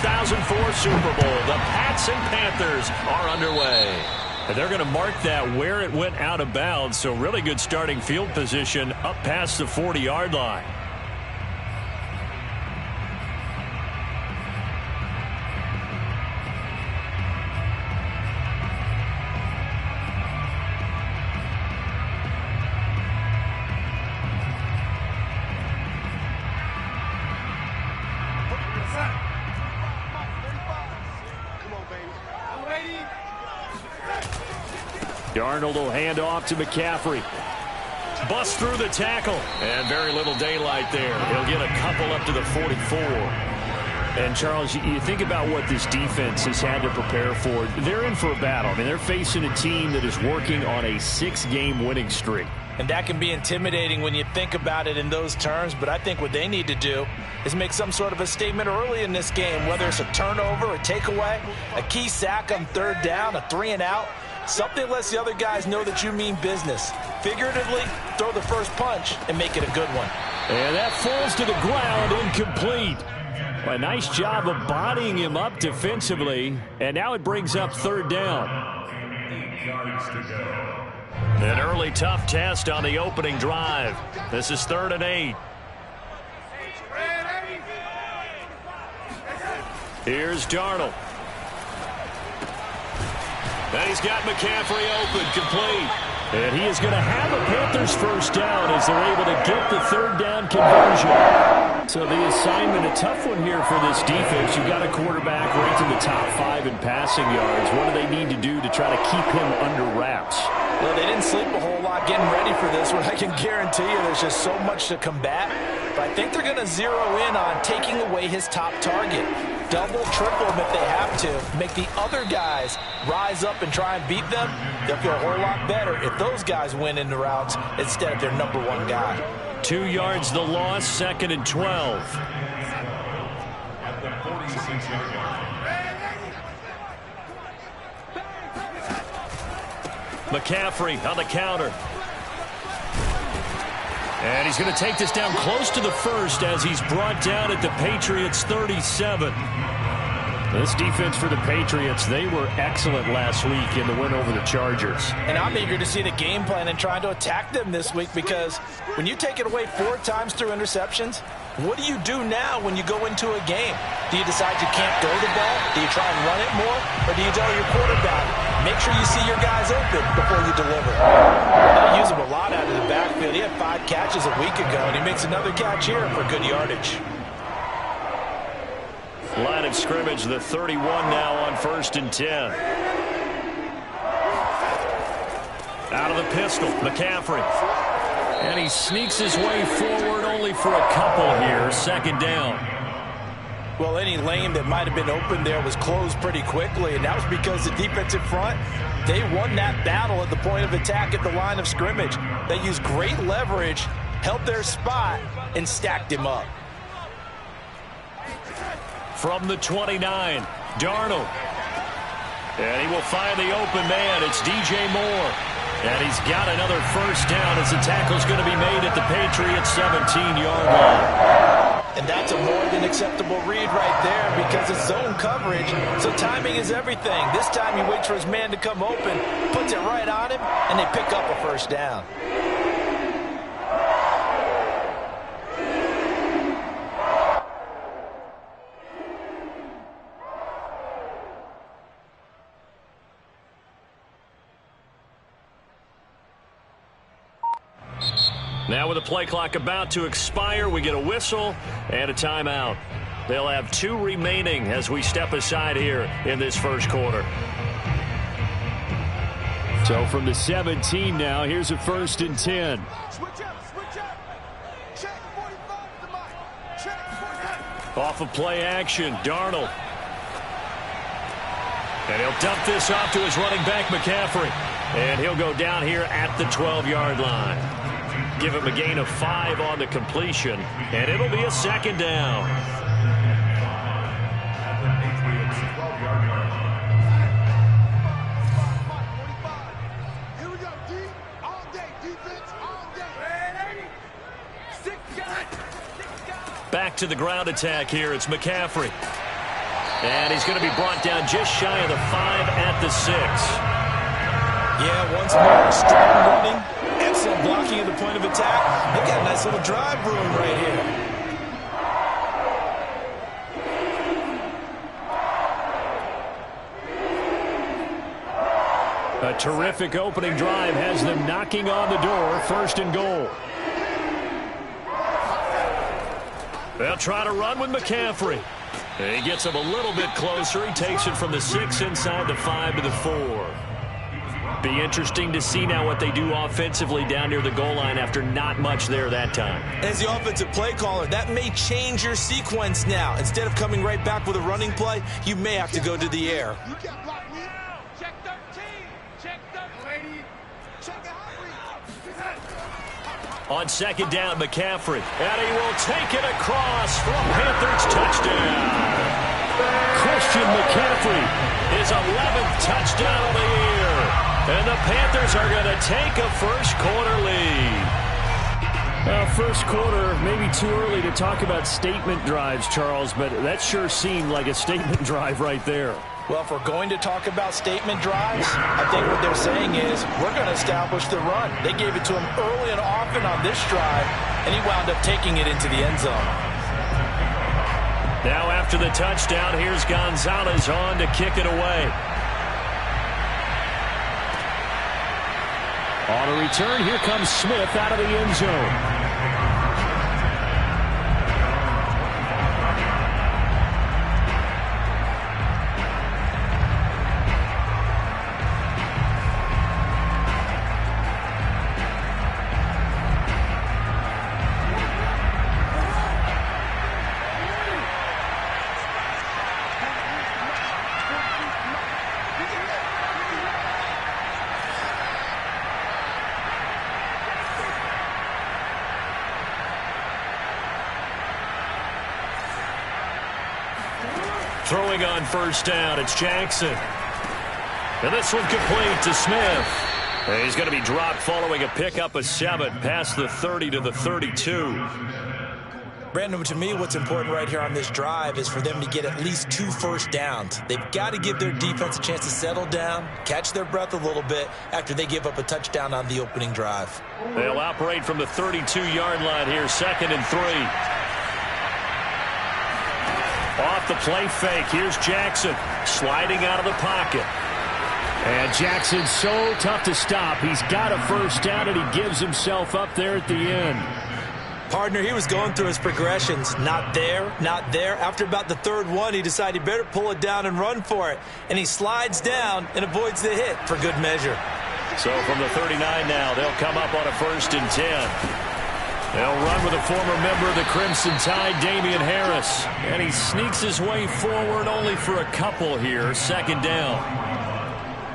2004 Super Bowl. The Pats and Panthers are underway. And they're going to mark that where it went out of bounds, so really good starting field position up past the 40-yard line. Darnold will hand off to McCaffrey. Bust through the tackle. And very little daylight there. He'll get a couple up to the 44. And, Charles, you think about what this defense has had to prepare for. They're in for a battle. I mean, they're facing a team that is working on a 6-game winning streak. And that can be intimidating when you think about it in those terms. But I think what they need to do is make some sort of a statement early in this game, whether it's a turnover, a takeaway, a key sack on third down, a 3-and-out. Something lets the other guys know that you mean business. Figuratively, throw the first punch and make it a good one. And that falls to the ground, incomplete. A nice job of bodying him up defensively. And now it brings up third down. An early tough test on the opening drive. This is 3rd and 8. Here's Darnold. And he's got McCaffrey open, complete. And he is going to have a Panthers first down as they're able to get the third down conversion. So the assignment, a tough one here for this defense. You've got a quarterback ranked in the top 5 in passing yards. What do they need to do to try to keep him under wraps? Well, they didn't sleep a whole lot getting ready for this one. I can guarantee you there's just so much to combat. But I think they're going to zero in on taking away his top target. Double, triple him if they have to. Make the other guys rise up and try and beat them. They'll feel a whole lot better if those guys win in the routes instead of their number 1 guy. 2 yards the loss, 2nd and 12. McCaffrey on the counter. And he's going to take this down close to the first as he's brought down at the Patriots' 37. This defense for the Patriots, they were excellent last week in the win over the Chargers. And I'm eager to see the game plan and trying to attack them this week, because when you take it away 4 times through interceptions, what do you do now when you go into a game? Do you decide you can't throw the ball? Do you try and run it more? Or do you tell your quarterback, make sure you see your guys open before you deliver? They use him a lot out of the backfield. He had 5 catches a week ago, and he makes another catch here for good yardage. Line of scrimmage, the 31 now on 1st and 10. Out of the pistol, McCaffrey. And he sneaks his way forward only for a couple here. 2nd down. Well, any lane that might have been open there was closed pretty quickly, and that was because the defensive front, they won that battle at the point of attack at the line of scrimmage. They used great leverage, held their spot, and stacked him up. From the 29, Darnold. And he will find the open man. It's DJ Moore. And he's got another first down as the tackle's going to be made at the Patriots' 17-yard line. And that's a more than acceptable read right there, because it's zone coverage, so timing is everything. This time he waits for his man to come open, puts it right on him, and they pick up a first down. Now with the play clock about to expire, we get a whistle and a timeout. They'll have 2 remaining as we step aside here in this first quarter. So from the 17 now, here's a 1st and 10. Switch up. Check 45 to Mike. Check 45. Off of play action, Darnold. And he'll dump this off to his running back, McCaffrey. And he'll go down here at the 12-yard line. Give him a gain of 5 on the completion, and it'll be a 2nd down. Here we go, D. All day, defense, all day. Back to the ground attack here. It's McCaffrey. And he's going to be brought down just shy of the 5 at the 6. Yeah, once more, strong running, excellent blocking at the point of attack. They've got a nice little drive room right here. A terrific opening drive has them knocking on the door, 1st and goal. They'll try to run with McCaffrey. He gets him a little bit closer. He takes it from the 6 inside the 5 to the 4. Be interesting to see now what they do offensively down near the goal line after not much there that time. As the offensive play caller, that may change your sequence now. Instead of coming right back with a running play, you may have to go to the air. You can't block me. Check 13. Check 13. Check out. On 2nd down, McCaffrey. And he will take it across for a Panthers touchdown. Christian McCaffrey, his 11th touchdown of the year. And the Panthers are going to take a first-quarter lead. Well, first quarter, maybe too early to talk about statement drives, Charles, but that sure seemed like a statement drive right there. Well, if we're going to talk about statement drives, I think what they're saying is we're going to establish the run. They gave it to him early and often on this drive, and he wound up taking it into the end zone. Now after the touchdown, here's Gonzalez on to kick it away. On a return, here comes Smith out of the end zone. Throwing on 1st down, it's Jackson. And this one complete to Smith. And he's going to be dropped following a pickup of 7 past the 30 to the 32. Brandon, to me, what's important right here on this drive is for them to get at least 2 first downs. They've got to give their defense a chance to settle down, catch their breath a little bit after they give up a touchdown on the opening drive. They'll operate from the 32-yard line here, 2nd and 3. Off the play fake, here's Jackson sliding out of the pocket. And Jackson's so tough to stop. He's got a first down, and he gives himself up there at the end. Partner, he was going through his progressions. Not there, not there. After about the 3rd one, he decided he better pull it down and run for it. And he slides down and avoids the hit for good measure. So from the 39 now, they'll come up on a 1st and 10. They'll run with a former member of the Crimson Tide, Damian Harris. And he sneaks his way forward only for a couple here, 2nd down.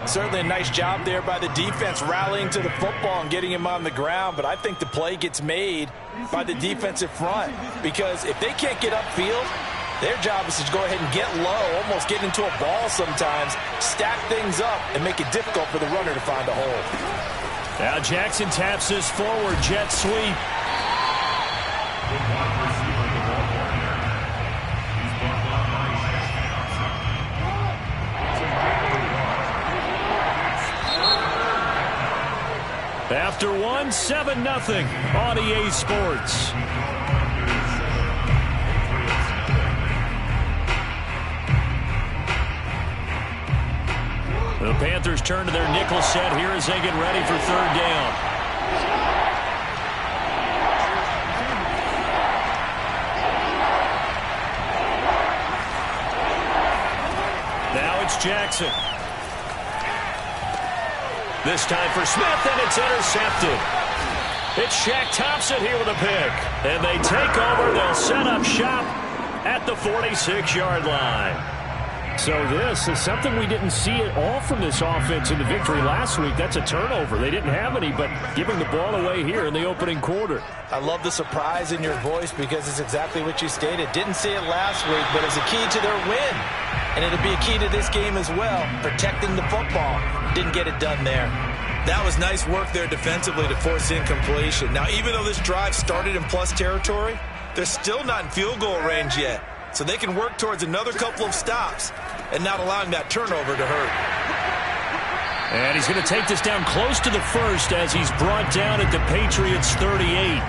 Certainly a nice job there by the defense rallying to the football and getting him on the ground. But I think the play gets made by the defensive front. Because if they can't get upfield, their job is to go ahead and get low, almost get into a ball sometimes, stack things up, and make it difficult for the runner to find a hole. Now Jackson taps this forward, jet sweep. After 1, 7-0 on EA Sports. The Panthers turn to their nickel set here as they get ready for 3rd down. Now it's Jackson. This time for Smith, and it's intercepted. It's Shaq Thompson here with a pick. And they take over. They'll set up shop at the 46-yard line. So this is something we didn't see at all from this offense in the victory last week. That's a turnover. They didn't have any, but giving the ball away here in the opening quarter. I love the surprise in your voice because it's exactly what you stated. Didn't see it last week, but it's a key to their win. And it'll be a key to this game as well, protecting the football. Didn't get it done there. That was nice work there defensively to force incompletion. Now, even though this drive started in plus territory, they're still not in field goal range yet. so they can work towards another couple of stops and not allowing that turnover to hurt. And he's going to take this down close to the first as he's brought down at the Patriots' 38.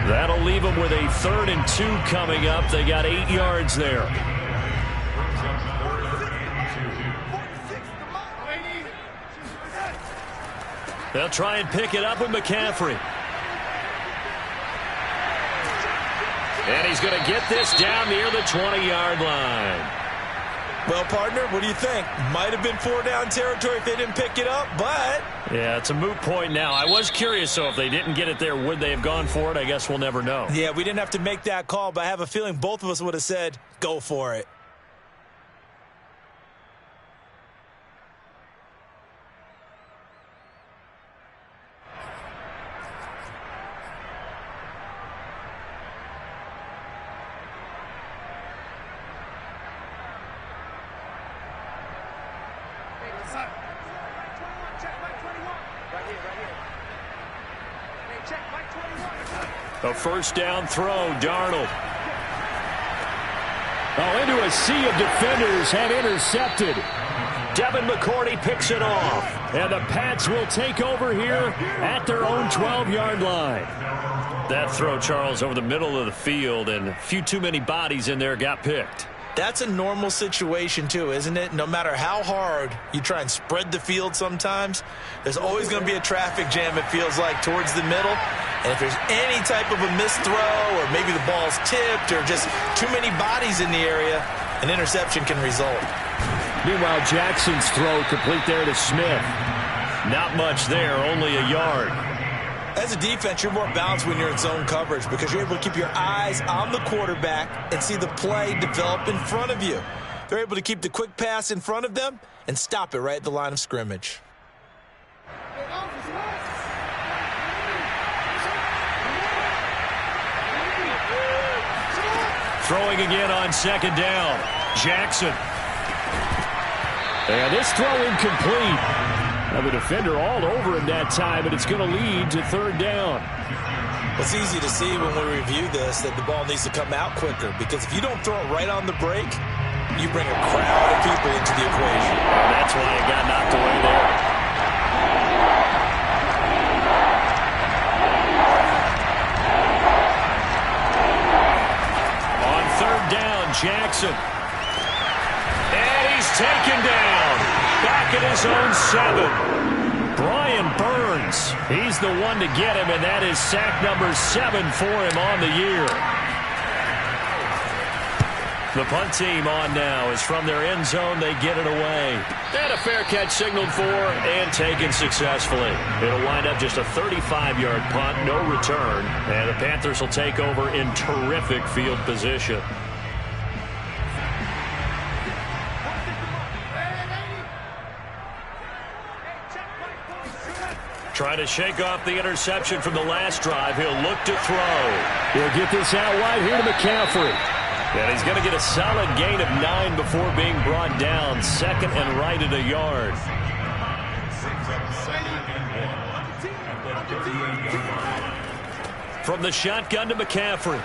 That'll leave them with a 3rd and 2 coming up. They got 8 yards there. They'll try and pick it up with McCaffrey. And he's going to get this down near the 20-yard line. Well, partner, what do you think? Might have been 4-down territory if they didn't pick it up, but... Yeah, it's a moot point now. I was curious, so if they didn't get it there, would they have gone for it? I guess we'll never know. Yeah, we didn't have to make that call, but I have a feeling both of us would have said, go for it. A 1st down throw, Darnold. Oh, into a sea of defenders and intercepted. Devin McCourty picks it off. And the Pats will take over here at their own 12-yard line. That throw, Charles, over the middle of the field, and a few too many bodies in there got picked. That's a normal situation, too, isn't it? No matter how hard you try and spread the field sometimes, there's always going to be a traffic jam, it feels like, towards the middle. And if there's any type of a missed throw or maybe the ball's tipped or just too many bodies in the area, an interception can result. Meanwhile, Jackson's throw complete there to Smith. Not much there, only a yard. As a defense, you're more balanced when you're in zone coverage because you're able to keep your eyes on the quarterback and see the play develop in front of you. They're able to keep the quick pass in front of them and stop it right at the line of scrimmage. Throwing again on 2nd down. Jackson. And this throw incomplete. Now the defender all over him that time, and it's going to lead to 3rd down. It's easy to see when we review this that the ball needs to come out quicker because if you don't throw it right on the break, you bring a crowd of people into the equation. And that's why it got knocked away there. On 3rd down, Jackson. And he's taken down. Back at his own 7. Brian Burns, he's the one to get him, and that is sack number 7 for him on the year. The punt team on now is from their end zone. They get it away. And a fair catch signaled for and taken successfully. It'll wind up just a 35-yard punt, no return, and the Panthers will take over in terrific field position. Trying to shake off the interception from the last drive. He'll look to throw. He'll get this out wide here to McCaffrey. And he's going to get a solid gain of 9 before being brought down. 2nd and right at a yard. From the shotgun to McCaffrey.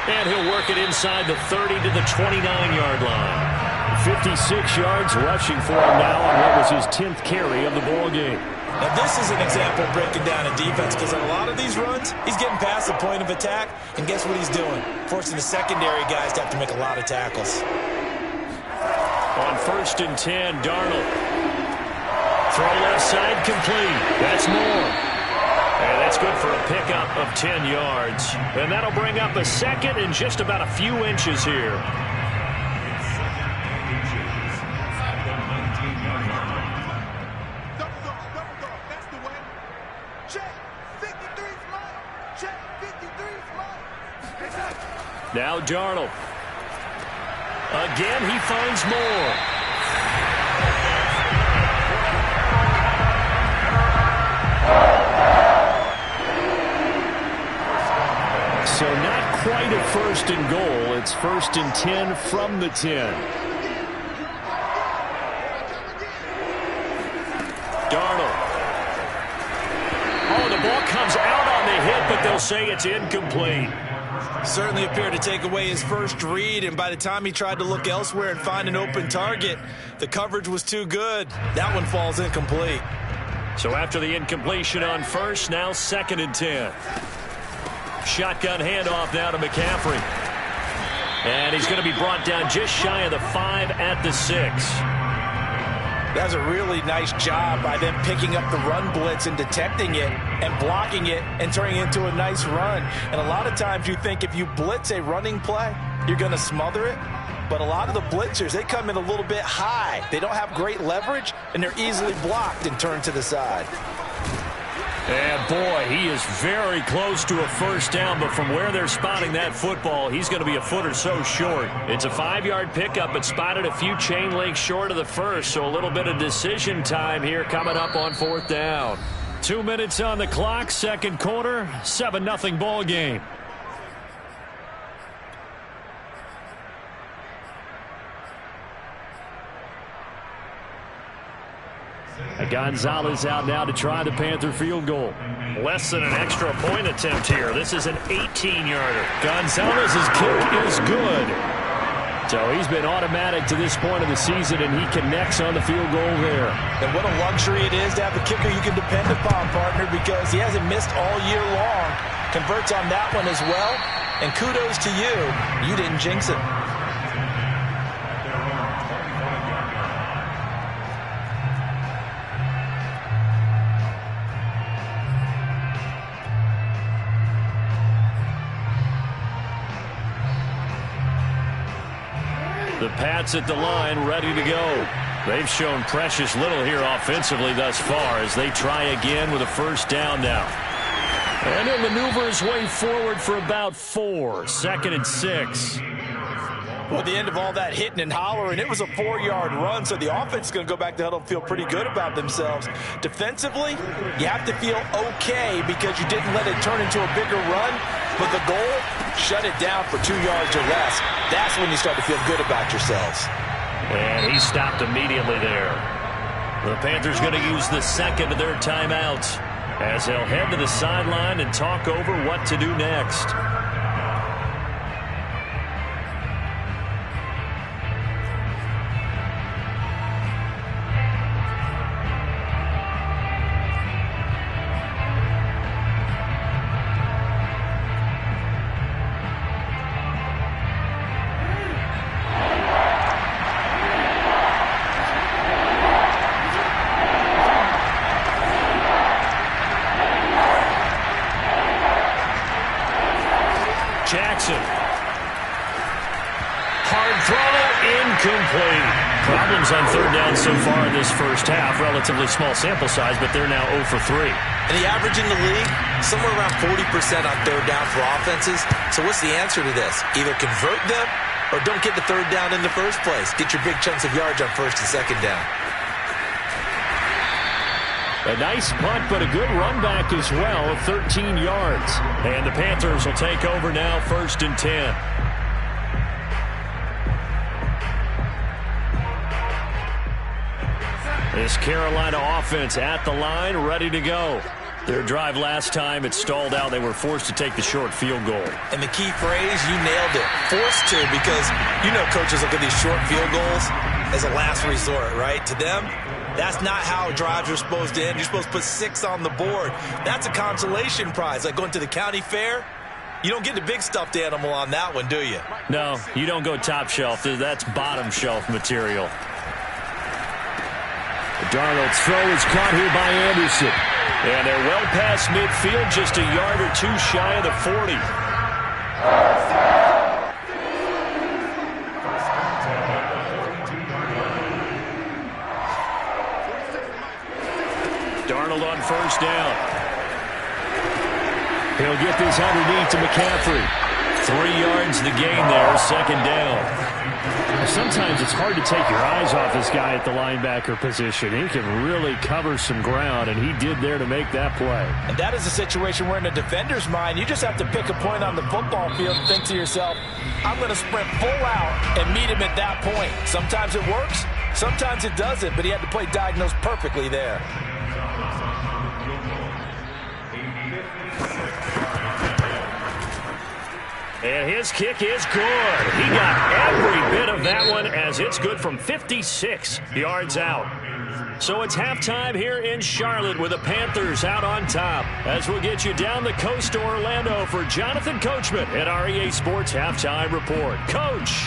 And he'll work it inside the 30 to the 29-yard line. 56 yards rushing for him now on what was his 10th carry of the ball game. Now, this is an example of breaking down a defense because on a lot of these runs, he's getting past the point of attack, and guess what he's doing? Forcing the secondary guys to have to make a lot of tackles. On 1st and 10, Darnold. Throw left side complete. That's more. And that's good for a pickup of 10 yards. And that'll bring up a 2nd and just about a few inches here. Now Darnold. Again, he finds more. So not quite a 1st and goal. It's 1st and 10 from the 10. Darnold. Oh, the ball comes out on the hit, but they'll say it's incomplete. Certainly appeared to take away his first read, and by the time he tried to look elsewhere and find an open target, the coverage was too good. That one falls incomplete. So after the incompletion on first, now 2nd and 10. Shotgun handoff now to McCaffrey. And he's going to be brought down just shy of the 5 at the 6. That's a really nice job by them picking up the run blitz and detecting it and blocking it and turning it into a nice run. And a lot of times you think if you blitz a running play, you're going to smother it. But a lot of the blitzers, they come in a little bit high. They don't have great leverage, and they're easily blocked and turned to the side. And boy, he is very close to a first down, but from where they're spotting that football, he's going to be a foot or so short. It's a 5-yard pickup, but spotted a few chain links short of the first, so a little bit of decision time here coming up on 4th down. 2 minutes on the clock, second quarter, 7-0 ball game. Gonzalez out now to try the Panther field goal. Less than an extra point attempt here. This is an 18-yarder. Gonzalez's kick is good. So he's been automatic to this point of the season, and he connects on the field goal there. And what a luxury it is to have a kicker you can depend upon, partner, because he hasn't missed all year long. Converts on that one as well. And kudos to you. You didn't jinx it. The Pats at the line, ready to go. They've shown precious little here offensively thus far as they try again with a first down now. And he'll maneuver his way forward for about 4. 2nd and 6. Well, at the end of all that hitting and hollering, it was a 4-yard run, so the offense is going to go back to huddle and feel pretty good about themselves. Defensively, you have to feel okay because you didn't let it turn into a bigger run, but the goal, shut it down for 2 yards or less. That's when you start to feel good about yourselves. And he stopped immediately there. The Panthers going to use the second of their timeouts as they'll head to the sideline and talk over what to do next. Hard throw, incomplete. Problems on third down so far in this first half. Relatively small sample size, but they're now 0 for 3. And the average in the league, somewhere around 40% on third down for offenses. So what's the answer to this? Either convert them or don't get the third down in the first place. Get your big chunks of yards on first and second down. A nice punt, but a good run back as well of 13 yards. And the Panthers will take over now, 1st and 10. This Carolina offense at the line, ready to go. Their drive last time, it stalled out. They were forced to take the short field goal. And the key phrase, you nailed it. Forced to, because you know coaches look at these short field goals as a last resort, right? To them, that's not how drives are supposed to end. You're supposed to put 6 on the board. That's a consolation prize. Like going to the county fair, you don't get the big stuffed animal on that one, do you? No, you don't go top shelf. That's bottom shelf material. Darnold's throw is caught here by Anderson. And they're well past midfield, just a yard or 2 shy of the 40. Darnold on first down. He'll get this underneath to McCaffrey. 3 yards the gain there, second down. Sometimes it's hard to take your eyes off this guy at the linebacker position. He can really cover some ground, and he did there to make that play. And that is a situation where in a defender's mind, you just have to pick a point on the football field and think to yourself, I'm going to sprint full out and meet him at that point. Sometimes it works, sometimes it doesn't, but he had to play diagnose perfectly there. And his kick is good. He got every bit of that one as it's good from 56 yards out. So it's halftime here in Charlotte with the Panthers out on top. As we'll get you down the coast to Orlando for Jonathan Coachman at our EA Sports Halftime Report. Coach.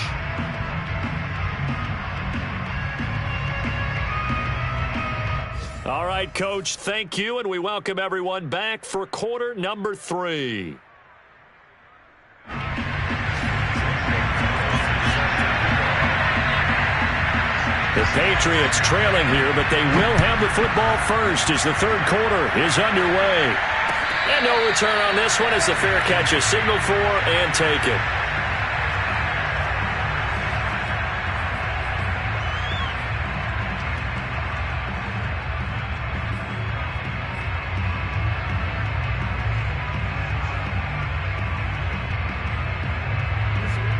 All right, Coach, thank you, and we welcome everyone back for quarter number 3. The Patriots trailing here, but they will have the football first as the third quarter is underway. And no return on this one as the fair catch is signaled for and taken.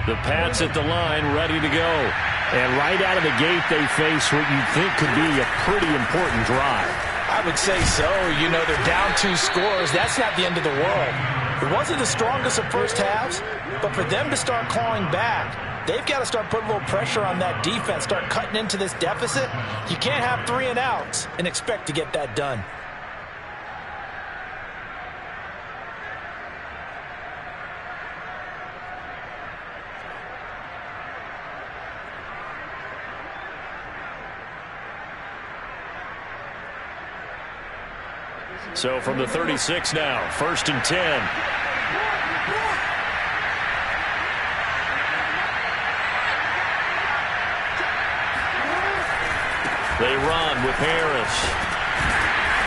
The Pats at the line, ready to go. And right out of the gate, they face what you think could be a pretty important drive. I would say so. You know, they're down 2 scores. That's not the end of the world. It wasn't the strongest of first halves, but for them to start clawing back, they've got to start putting a little pressure on that defense, start cutting into this deficit. You can't have 3 and outs and expect to get that done. So from the 36 now, 1st and 10. They run with Harris.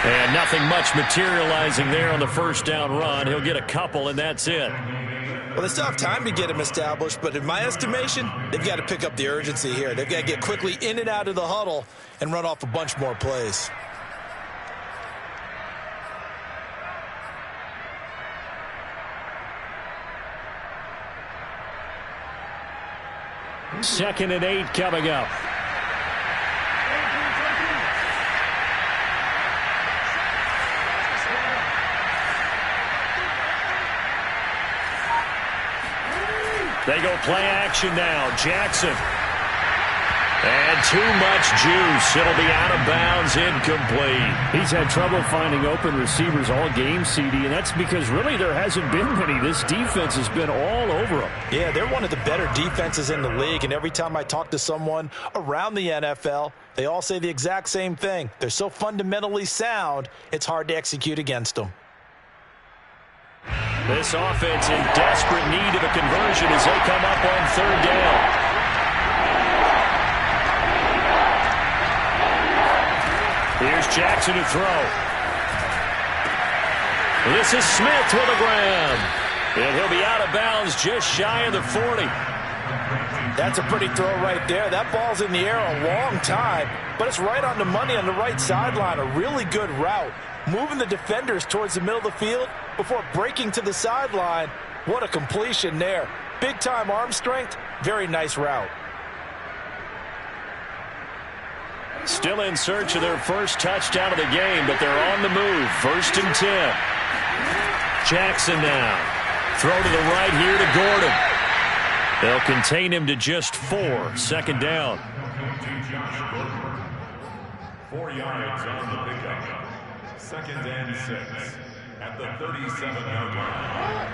And nothing much materializing there on the first down run. He'll get a couple, and that's it. Well, they still have time to get him established, but in my estimation, they've got to pick up the urgency here. They've got to get quickly in and out of the huddle and run off a bunch more plays. Second and 8 coming up. They go play action now. Jackson. And too much juice. It'll be out of bounds, incomplete. He's had trouble finding open receivers all game, CD, and that's because really there hasn't been many. This defense has been all over them. Yeah, they're one of the better defenses in the league, and every time I talk to someone around the NFL, they all say the exact same thing. They're so fundamentally sound, it's hard to execute against them. This offense in desperate need of a conversion as they come up on 3rd down. Here's Jackson to throw. This is Smith with a grab. And he'll be out of bounds just shy of the 40. That's a pretty throw right there. That ball's in the air a long time, but it's right on the money on the right sideline. A really good route. Moving the defenders towards the middle of the field before breaking to the sideline. What a completion there. Big-time arm strength. Very nice route. Still in search of their first touchdown of the game, but they're on the move. 1st and 10. Jackson now. Throw to the right here to Gordon. They'll contain him to just 4. 2nd down. 4 yards on the pickup. 2nd and 6 at the 37-yard line.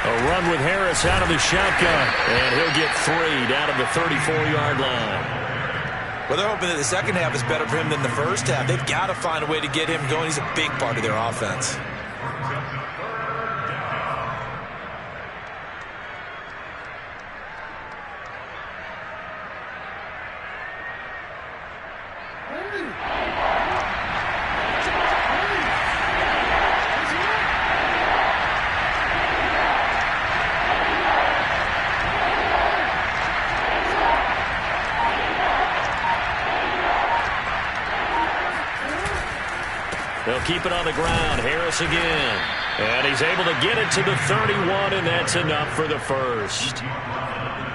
A run with Harris out of the shotgun, and he'll get 3 down to the 34-yard line. Well, they're hoping that the second half is better for him than the first half. They've got to find a way to get him going. He's a big part of their offense. They'll keep it on the ground. Harris again. And he's able to get it to the 31, and that's enough for the first.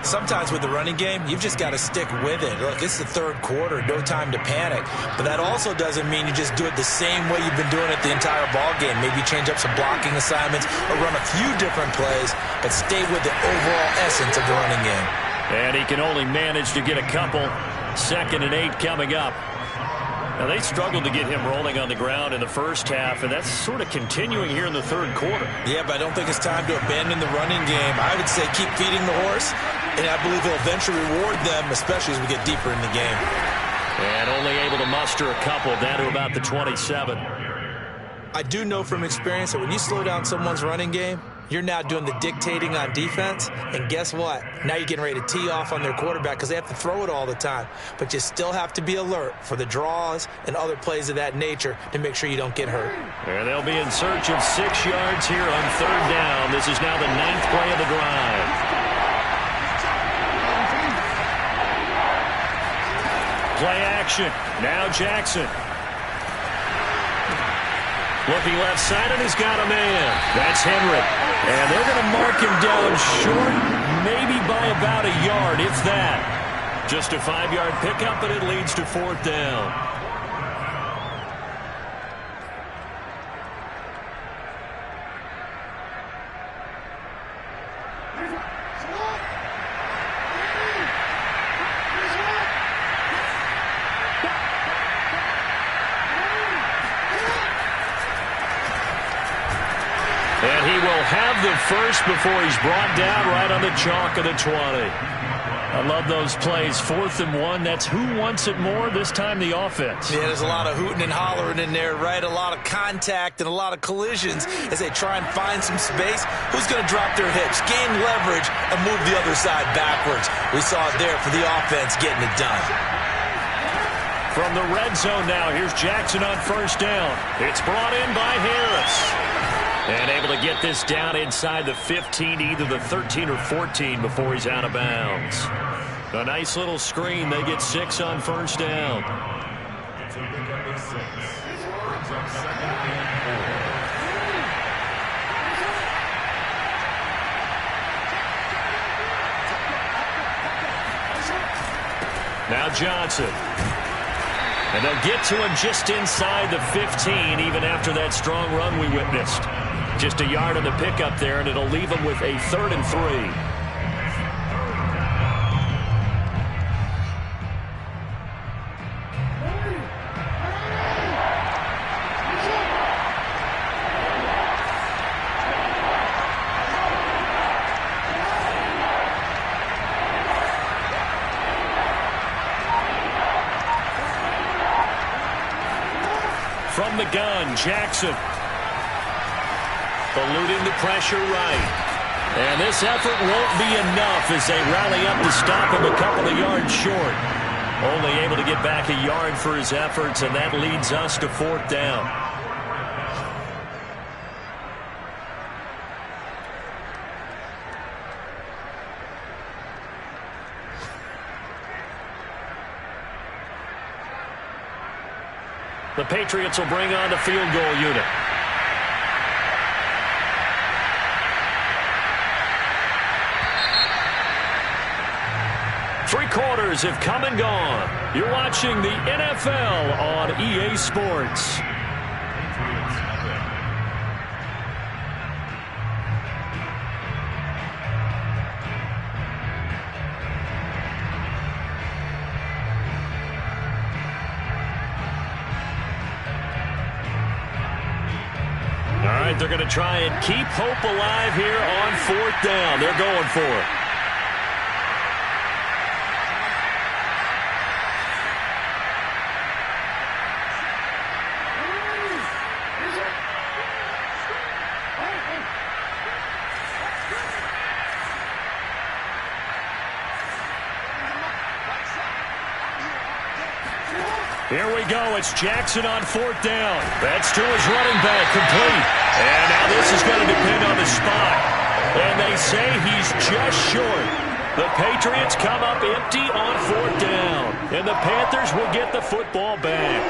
Sometimes with the running game, you've just got to stick with it. Look, it's the third quarter, no time to panic. But that also doesn't mean you just do it the same way you've been doing it the entire ball game. Maybe change up some blocking assignments or run a few different plays, but stay with the overall essence of the running game. And he can only manage to get a couple. 2nd and 8 coming up. Now, they struggled to get him rolling on the ground in the first half, and that's sort of continuing here in the third quarter. Yeah, but I don't think it's time to abandon the running game. I would say keep feeding the horse, and I believe he'll eventually reward them, especially as we get deeper in the game. And only able to muster a couple down to about the 27. I do know from experience that when you slow down someone's running game, you're now doing the dictating on defense, and guess what? Now you're getting ready to tee off on their quarterback because they have to throw it all the time. But you still have to be alert for the draws and other plays of that nature to make sure you don't get hurt. And they'll be in search of 6 yards here on 3rd down. This is now the 9th play of the drive. Play action. Now Jackson. Looking left side, and he's got a man. That's Henry. And they're going to mark him down short, maybe by about a yard, if that. Just a 5-yard pickup, and it leads to 4th down. And he will have the first before he's brought down right on the chalk of the 20. I love those plays. 4th and 1. That's who wants it more, this time the offense. Yeah, there's a lot of hooting and hollering in there, right? A lot of contact and a lot of collisions as they try and find some space. Who's going to drop their hips, gain leverage, and move the other side backwards? We saw it there for the offense getting it done. From the red zone now, here's Jackson on 1st down. It's brought in by Harris. And able to get this down inside the 15, either the 13 or 14 before he's out of bounds. A nice little screen. They get 6 on 1st down. It's a pickup of 6. Brings up 2nd and 4. Now Johnson. And they'll get to him just inside the 15, even after that strong run we witnessed. Just a yard on the pickup there, and it'll leave him with a 3rd and 3. From the gun, Jackson. Eluding the pressure right. And this effort won't be enough as they rally up to stop him a couple of yards short. Only able to get back a yard for his efforts, and that leads us to 4th down. The Patriots will bring on the field goal unit. Three quarters have come and gone. You're watching the NFL on EA Sports. All right, they're going to try and keep hope alive here on 4th down. They're going for it. Here we go. It's Jackson on 4th down. That's to his running back, complete. And now this is going to depend on the spot. And they say he's just short. The Patriots come up empty on 4th down. And the Panthers will get the football back.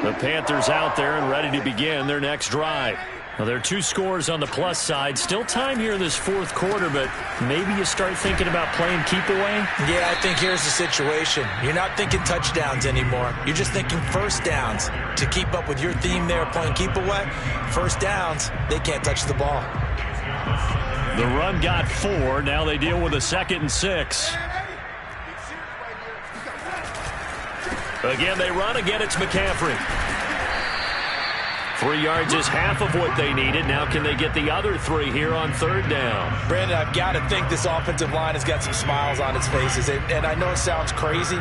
The Panthers out there and ready to begin their next drive. Well, there are two scores on the plus side. Still time here in this fourth quarter, but maybe you start thinking about playing keep away? Yeah, I think here's the situation. You're not thinking touchdowns anymore. You're just thinking first downs. To keep up with your theme there, playing keep away, first downs, they can't touch the ball. The run got 4. Now they deal with a 2nd and 6. Again, they run. Again, it's McCaffrey. 3 yards is half of what they needed. Now can they get the other 3 here on 3rd down? Brandon, I've got to think this offensive line has got some smiles on its faces. And I know it sounds crazy,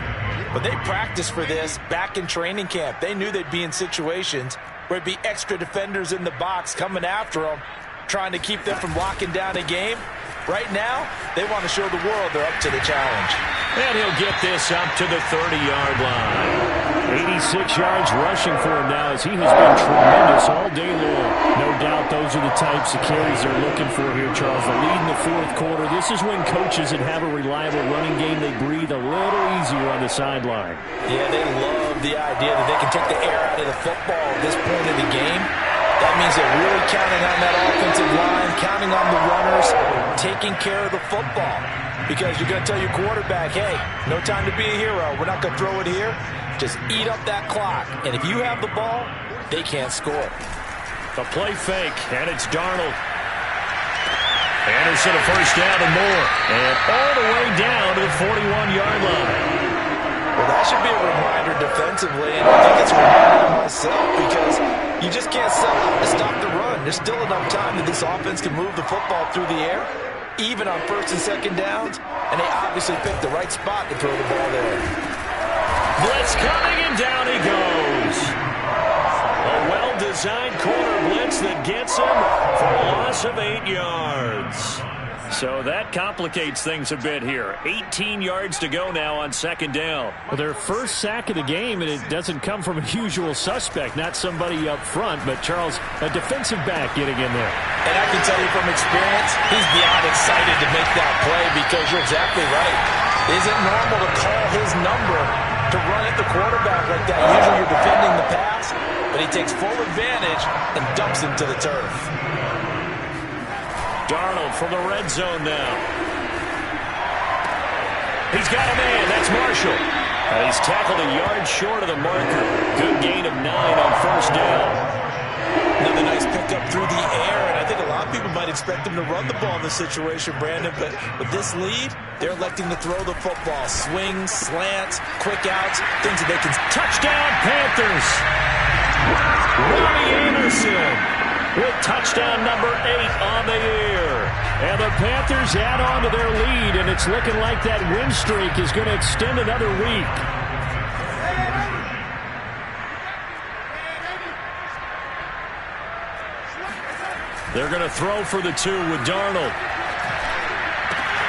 but they practiced for this back in training camp. They knew they'd be in situations where it'd be extra defenders in the box coming after them, trying to keep them from locking down a game. Right now, they want to show the world they're up to the challenge. And he'll get this up to the 30-yard line. 86 yards rushing for him now as he has been tremendous all day long. No doubt those are the types of carries they're looking for here, Charles. The lead in the fourth quarter. This is when coaches that have a reliable running game, they breathe a little easier on the sideline. Yeah, they love the idea that they can take the air out of the football at this point of the game. That means they're really counting on that offensive line, counting on the runners, taking care of the football. Because you're going to tell your quarterback, hey, no time to be a hero. We're not going to throw it here. Just eat up that clock. And if you have the ball, they can't score. A play fake, and it's Darnold. Anderson a first down and more. And all the way down to the 41-yard line. Well, that should be a reminder defensively, and I think it's a reminder to myself because you just can't sell out to stop the run. There's still enough time that this offense can move the football through the air, even on 1st and 2nd downs, and they obviously picked the right spot to throw the ball there. Blitz coming, and down he goes. A well-designed corner blitz that gets him for a loss of 8 yards. So that complicates things a bit here. 18 yards to go now on 2nd down. Well, their first sack of the game, and it doesn't come from a usual suspect, not somebody up front, but Charles, a defensive back getting in there. And I can tell you from experience, he's beyond excited to make that play because you're exactly right. It isn't normal to call his number to run at the quarterback like that. Usually you're defending the pass, but he takes full advantage and dumps him to the turf. Darnold from the red zone now. He's got a man. That's Marshall. He's tackled a yard short of the marker. Good gain of 9 on 1st down. Another nice pickup through the air, and I think a lot of people might expect him to run the ball in this situation, Brandon, but with this lead, they're electing to throw the football. Swings, slants, quick outs, things that they can... Touchdown, Panthers! Ronnie Anderson with touchdown number 8 on the year. And the Panthers add on to their lead, and it's looking like that win streak is going to extend another week. They're going to throw for the 2 with Darnold.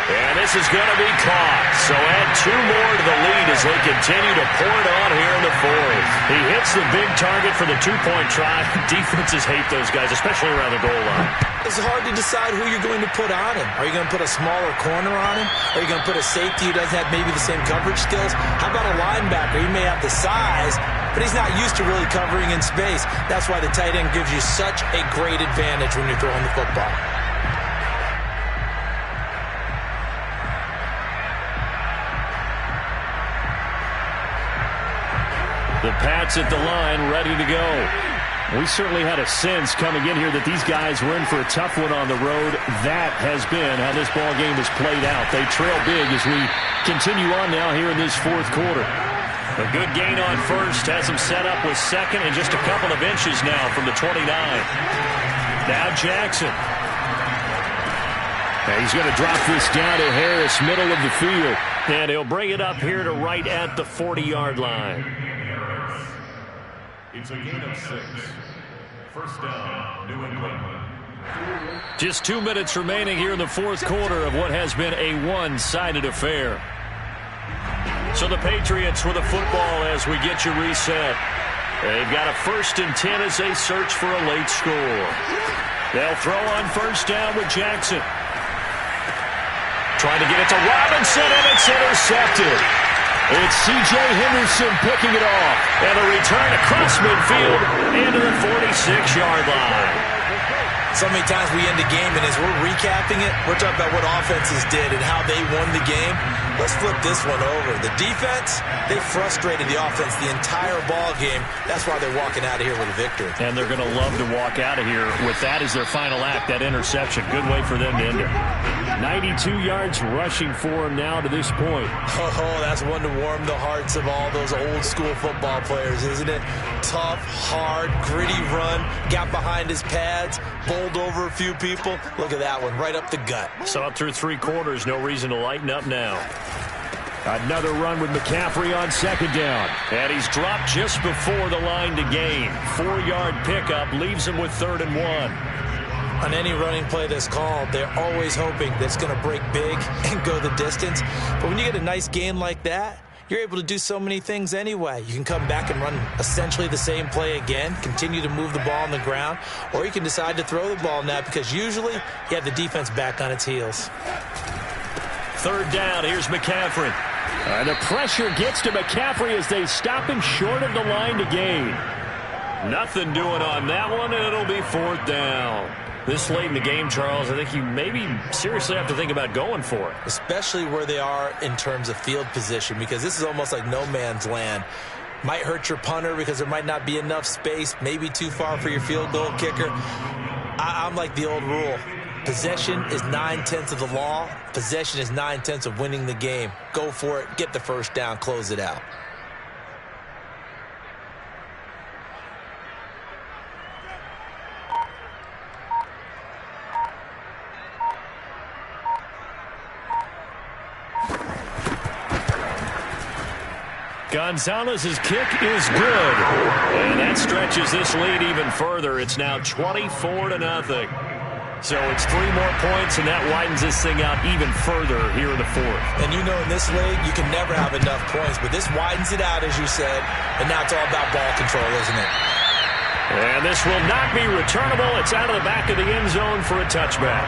And this is going to be caught. So add 2 more to the lead as they continue to pour it on here in the 4th. He hits the big target for the 2-point try. Defenses hate those guys, especially around the goal line. It's hard to decide who you're going to put on him. Are you going to put a smaller corner on him? Are you going to put a safety who doesn't have maybe the same coverage skills? How about a linebacker? He may have the size, but he's not used to really covering in space. That's why the tight end gives you such a great advantage when you're throwing the football. The Pats at the line, ready to go. We certainly had a sense coming in here that these guys were in for a tough one on the road. That has been how this ball game has played out. They trail big as we continue on now here in this 4th quarter. A good gain on 1st, has him set up with 2nd and just a couple of inches now from the 29. Now Jackson. And he's going to drop this down to Harris, middle of the field. And he'll bring it up here to right at the 40-yard line. It's a gain of 6. First down, New England. Just 2 minutes remaining here in the 4th quarter of what has been a one-sided affair. So the Patriots with a football as we get you reset. They've got a 1st and 10 as they search for a late score. They'll throw on 1st down with Jackson. Trying to get it to Robinson, and it's intercepted. It's C.J. Henderson picking it off. And a return across midfield into the 46-yard line. So many times we end the game, and as we're recapping it, we're talking about what offenses did and how they won the game. Let's flip this one over. The defense, they frustrated the offense the entire ball game. That's why they're walking out of here with a victory. And they're going to love to walk out of here with that as their final act, that interception. Good way for them to end it. 92 yards rushing for him now to this point. Oh, that's one to warm the hearts of all those old-school football players, isn't it? Tough, hard, gritty run, got behind his pads, bowled over a few people. Look at that one, right up the gut. Saw it through 3 quarters, no reason to lighten up now. Another run with McCaffrey on second down. And he's dropped just before the line to gain. 4-yard pickup leaves him with 3rd and 1. On any running play that's called, they're always hoping that it's going to break big and go the distance. But when you get a nice gain like that, you're able to do so many things anyway. You can come back and run essentially the same play again, continue to move the ball on the ground, or you can decide to throw the ball now because usually you have the defense back on its heels. 3rd down, here's McCaffrey. And the pressure gets to McCaffrey as they stop him short of the line to gain. Nothing doing on that one, and it'll be 4th down. This late in the game, Charles, I think you maybe seriously have to think about going for it. Especially where they are in terms of field position, because this is almost like no man's land. Might hurt your punter because there might not be enough space, maybe too far for your field goal kicker. I'm like the old rule. Possession is 9/10 of the law. Possession is 9/10 of winning the game. Go for it, get the first down, close it out. Gonzalez's kick is good. And that stretches this lead even further. It's now 24-0. So it's 3 more points, and that widens this thing out even further here in the 4th. And you know in this league, you can never have enough points, but this widens it out, as you said, and now it's all about ball control, isn't it? And this will not be returnable. It's out of the back of the end zone for a touchback.